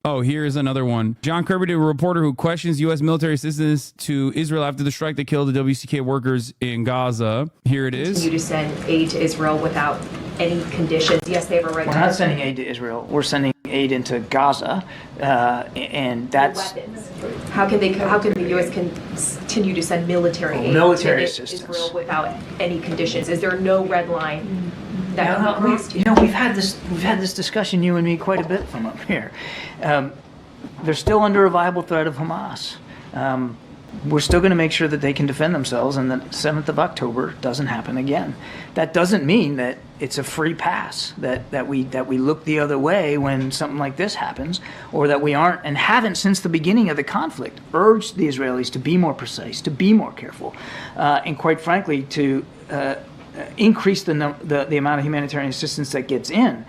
Oh, here's another one. John Kirby, a reporter who questions U.S. military assistance to Israel after the strike that killed the WCK workers in Gaza. Here it is. Continue to send aid to Israel without any conditions. Yes, they have a right to. We're not sending aid to Israel. We're sending aid into Gaza, and that's weapons. How can the U.S. continue to send military aid military to assistance Israel without any conditions? Is there no red line that can be crossed? You know, we've had this discussion, you and me, quite a bit from up here. They're still under a viable threat of Hamas. We're still going to make sure that they can defend themselves, and that 7th of October doesn't happen again. That doesn't mean that it's a free pass, that we look the other way when something like this happens, or that we aren't and haven't since the beginning of the conflict urged the Israelis to be more precise, to be more careful, and quite frankly to increase the amount of humanitarian assistance that gets in.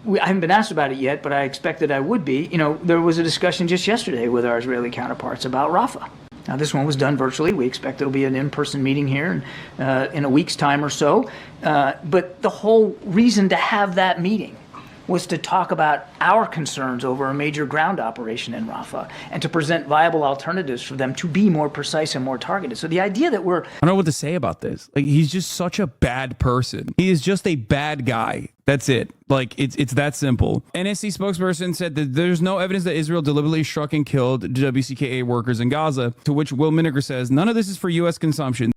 I haven't been asked about it yet, but I expected I would be. There was a discussion just yesterday with our Israeli counterparts about Rafah. Now, this one was done virtually. We expect it'll be an in-person meeting here in a week's time or so. But the whole reason to have that meeting was to talk about our concerns over a major ground operation in Rafah and to present viable alternatives for them to be more precise and more targeted. So the idea that I don't know what to say about this. Like, he's just such a bad person. He is just a bad guy. That's it. Like, it's that simple. NSC spokesperson said that there's no evidence that Israel deliberately struck and killed WCKA workers in Gaza, to which Will Miniger says, none of this is for U.S. consumption.